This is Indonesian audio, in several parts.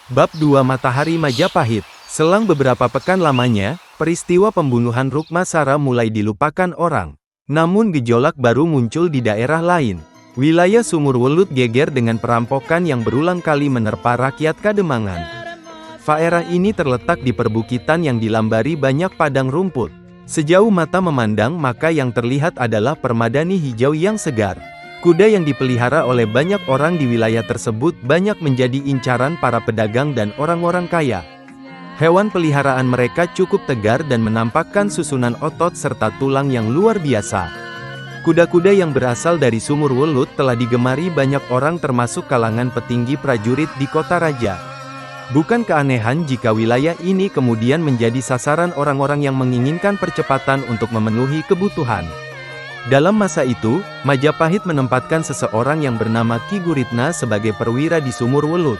Bab 2 Matahari Majapahit. Selang beberapa pekan lamanya, peristiwa pembunuhan Rukmasara mulai dilupakan orang. Namun gejolak baru muncul di daerah lain. Wilayah Sumurwulut geger dengan perampokan yang berulang kali menerpa rakyat Kademangan. Daerah ini terletak di perbukitan yang dilambari banyak padang rumput. Sejauh mata memandang maka yang terlihat adalah permadani hijau yang segar. Kuda yang dipelihara oleh banyak orang di wilayah tersebut banyak menjadi incaran para pedagang dan orang-orang kaya. Hewan peliharaan mereka cukup tegar dan menampakkan susunan otot serta tulang yang luar biasa. Kuda-kuda yang berasal dari Sumurwulut telah digemari banyak orang termasuk kalangan petinggi prajurit di kota raja. Bukan keanehan jika wilayah ini kemudian menjadi sasaran orang-orang yang menginginkan percepatan untuk memenuhi kebutuhan. Dalam masa itu, Majapahit menempatkan seseorang yang bernama Ki Guritna sebagai perwira di Sumurwulut.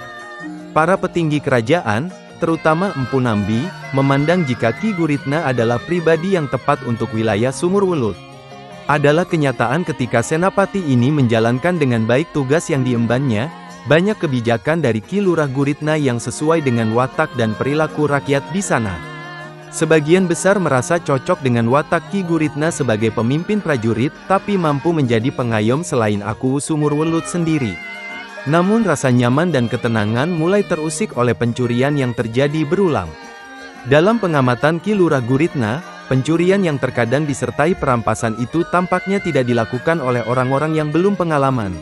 Para petinggi kerajaan, terutama Empu Nambi, memandang jika Ki Guritna adalah pribadi yang tepat untuk wilayah Sumurwulut. Adalah kenyataan ketika Senapati ini menjalankan dengan baik tugas yang diembannya, banyak kebijakan dari Ki Lurah Guritna yang sesuai dengan watak dan perilaku rakyat di sana. Sebagian besar merasa cocok dengan watak Ki Guritna sebagai pemimpin prajurit, tapi mampu menjadi pengayom selain aku Sumurwulut sendiri. Namun rasa nyaman dan ketenangan mulai terusik oleh pencurian yang terjadi berulang. Dalam pengamatan Ki Lurah Guritna, pencurian yang terkadang disertai perampasan itu tampaknya tidak dilakukan oleh orang-orang yang belum pengalaman.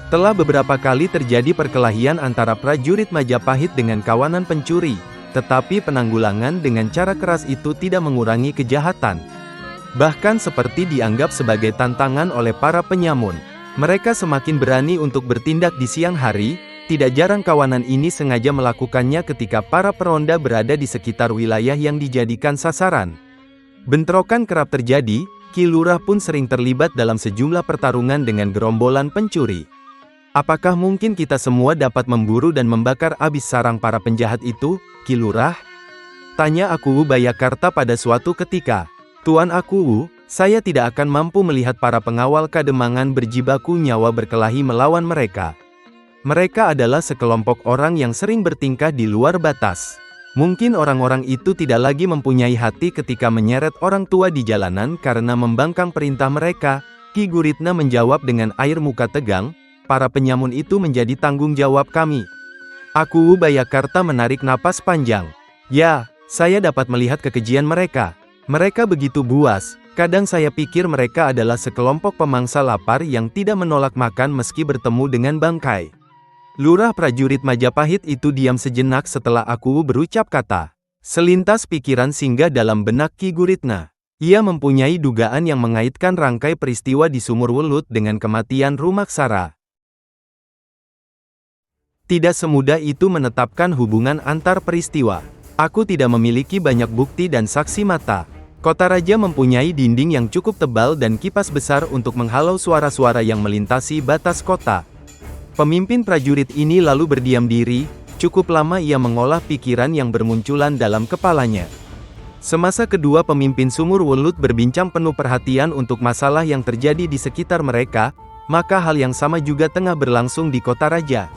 Telah beberapa kali terjadi perkelahian antara prajurit Majapahit dengan kawanan pencuri. Tetapi penanggulangan dengan cara keras itu tidak mengurangi kejahatan. Bahkan seperti dianggap sebagai tantangan oleh para penyamun. Mereka semakin berani untuk bertindak di siang hari, tidak jarang kawanan ini sengaja melakukannya ketika para peronda berada di sekitar wilayah yang dijadikan sasaran. Bentrokan kerap terjadi, Ki Lurah pun sering terlibat dalam sejumlah pertarungan dengan gerombolan pencuri. Apakah mungkin kita semua dapat memburu dan membakar habis sarang para penjahat itu, Ki Lurah? Tanya Aku Bayakarta pada suatu ketika. Tuan Aku, saya tidak akan mampu melihat para pengawal Kademangan berjibaku nyawa berkelahi melawan mereka. Mereka adalah sekelompok orang yang sering bertingkah di luar batas. Mungkin orang-orang itu tidak lagi mempunyai hati ketika menyeret orang tua di jalanan karena membangkang perintah mereka. Ki Guritna menjawab dengan air muka tegang. Para penyamun itu menjadi tanggung jawab kami. Aku Bayakarta menarik napas panjang. Ya, saya dapat melihat kekejian mereka. Mereka begitu buas, kadang saya pikir mereka adalah sekelompok pemangsa lapar yang tidak menolak makan meski bertemu dengan bangkai. Lurah prajurit Majapahit itu diam sejenak setelah Aku berucap kata. Selintas pikiran singgah dalam benak Ki Guritna. Ia mempunyai dugaan yang mengaitkan rangkai peristiwa di Sumurwulut dengan kematian Rukmasara. Tidak semudah itu menetapkan hubungan antar peristiwa. Aku tidak memiliki banyak bukti dan saksi mata. Kota raja mempunyai dinding yang cukup tebal dan kipas besar untuk menghalau suara-suara yang melintasi batas kota. Pemimpin prajurit ini lalu berdiam diri, cukup lama ia mengolah pikiran yang bermunculan dalam kepalanya. Semasa kedua pemimpin Sumurwulut berbincang penuh perhatian untuk masalah yang terjadi di sekitar mereka, maka hal yang sama juga tengah berlangsung di kota raja.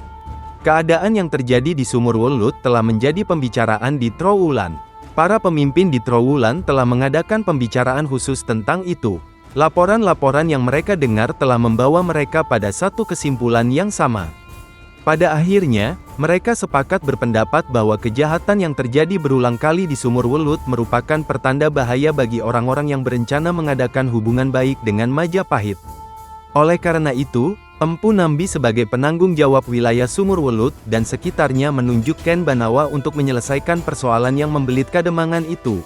Keadaan yang terjadi di Sumurwulut telah menjadi pembicaraan di Trowulan. Para pemimpin di Trowulan telah mengadakan pembicaraan khusus tentang itu. Laporan-laporan yang mereka dengar telah membawa mereka pada satu kesimpulan yang sama. Pada akhirnya, mereka sepakat berpendapat bahwa kejahatan yang terjadi berulang kali di Sumurwulut merupakan pertanda bahaya bagi orang-orang yang berencana mengadakan hubungan baik dengan Majapahit. Oleh karena itu, Empu Nambi sebagai penanggung jawab wilayah Sumurwulut dan sekitarnya menunjuk Ken Banawa untuk menyelesaikan persoalan yang membelit Kademangan itu.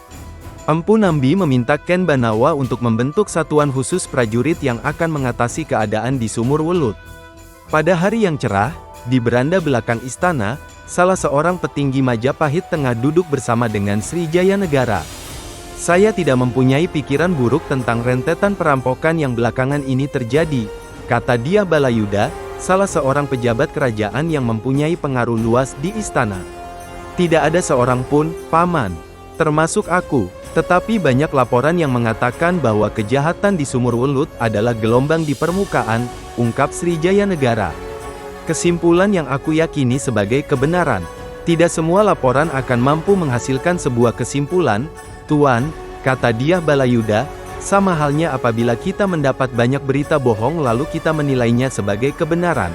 Empu Nambi meminta Ken Banawa untuk membentuk satuan khusus prajurit yang akan mengatasi keadaan di Sumurwulut. Pada hari yang cerah, di beranda belakang istana, salah seorang petinggi Majapahit tengah duduk bersama dengan Srijaya Negara. Saya tidak mempunyai pikiran buruk tentang rentetan perampokan yang belakangan ini terjadi, kata dia Balayuda, salah seorang pejabat kerajaan yang mempunyai pengaruh luas di istana. Tidak ada seorang pun, Paman, termasuk aku, tetapi banyak laporan yang mengatakan bahwa kejahatan di Sumurwulut adalah gelombang di permukaan, ungkap Srijaya Negara. Kesimpulan yang aku yakini sebagai kebenaran. Tidak semua laporan akan mampu menghasilkan sebuah kesimpulan, Tuan, kata Dyah Balayuda, sama halnya apabila kita mendapat banyak berita bohong lalu kita menilainya sebagai kebenaran.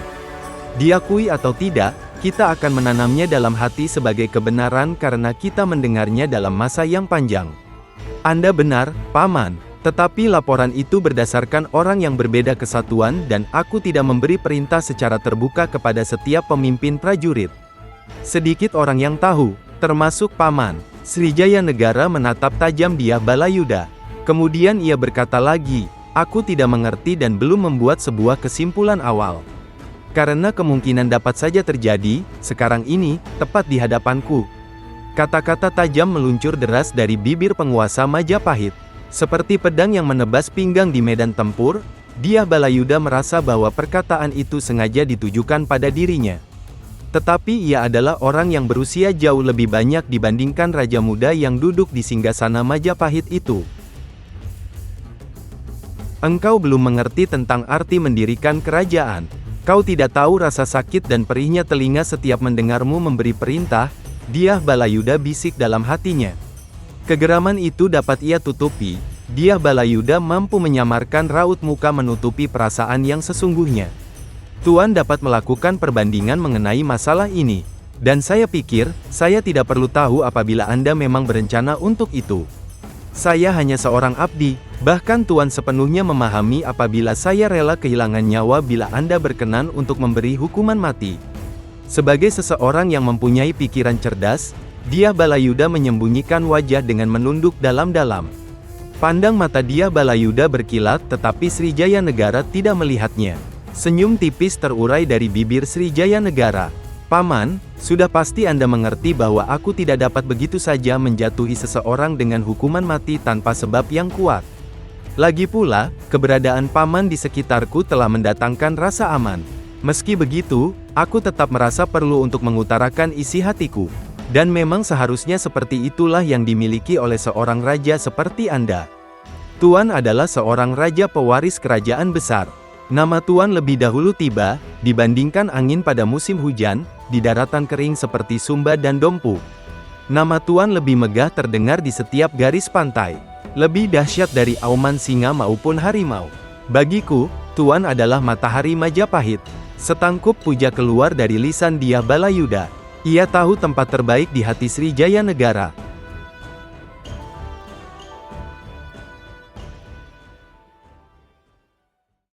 Diakui atau tidak, kita akan menanamnya dalam hati sebagai kebenaran karena kita mendengarnya dalam masa yang panjang. Anda benar, Paman, tetapi laporan itu berdasarkan orang yang berbeda kesatuan dan aku tidak memberi perintah secara terbuka kepada setiap pemimpin prajurit. Sedikit orang yang tahu, termasuk Paman. Srijaya Negara menatap tajam Dyah Balayuda. Kemudian ia berkata lagi, aku tidak mengerti dan belum membuat sebuah kesimpulan awal. Karena kemungkinan dapat saja terjadi, sekarang ini, tepat di hadapanku. Kata-kata tajam meluncur deras dari bibir penguasa Majapahit. Seperti pedang yang menebas pinggang di medan tempur, Dyah Balayuda merasa bahwa perkataan itu sengaja ditujukan pada dirinya. Tetapi ia adalah orang yang berusia jauh lebih banyak dibandingkan raja muda yang duduk di singgasana Majapahit itu. Engkau belum mengerti tentang arti mendirikan kerajaan. Kau tidak tahu rasa sakit dan perihnya telinga setiap mendengarmu memberi perintah, Dyah Balayuda bisik dalam hatinya. Kegeraman itu dapat ia tutupi, Dyah Balayuda mampu menyamarkan raut muka menutupi perasaan yang sesungguhnya. Tuan dapat melakukan perbandingan mengenai masalah ini. Dan saya pikir, saya tidak perlu tahu apabila Anda memang berencana untuk itu. Saya hanya seorang abdi, bahkan Tuan sepenuhnya memahami apabila saya rela kehilangan nyawa bila Anda berkenan untuk memberi hukuman mati. Sebagai seseorang yang mempunyai pikiran cerdas, Dyah Balayuda menyembunyikan wajah dengan menunduk dalam-dalam. Pandang mata Dyah Balayuda berkilat tetapi Srijaya Negara tidak melihatnya. Senyum tipis terurai dari bibir Srijaya Negara. Paman, sudah pasti Anda mengerti bahwa aku tidak dapat begitu saja menjatuhi seseorang dengan hukuman mati tanpa sebab yang kuat. Lagi pula, keberadaan Paman di sekitarku telah mendatangkan rasa aman. Meski begitu, aku tetap merasa perlu untuk mengutarakan isi hatiku. Dan memang seharusnya seperti itulah yang dimiliki oleh seorang raja seperti Anda. Tuan adalah seorang raja pewaris kerajaan besar. Nama Tuan lebih dahulu tiba, dibandingkan angin pada musim hujan, di daratan kering seperti Sumba dan Dompu. Nama Tuan lebih megah terdengar di setiap garis pantai. Lebih dahsyat dari auman singa maupun harimau. Bagiku, Tuan adalah matahari Majapahit. Setangkup puja keluar dari lisan Dyah Balayuda. Ia tahu tempat terbaik di hati Srijaya Negara.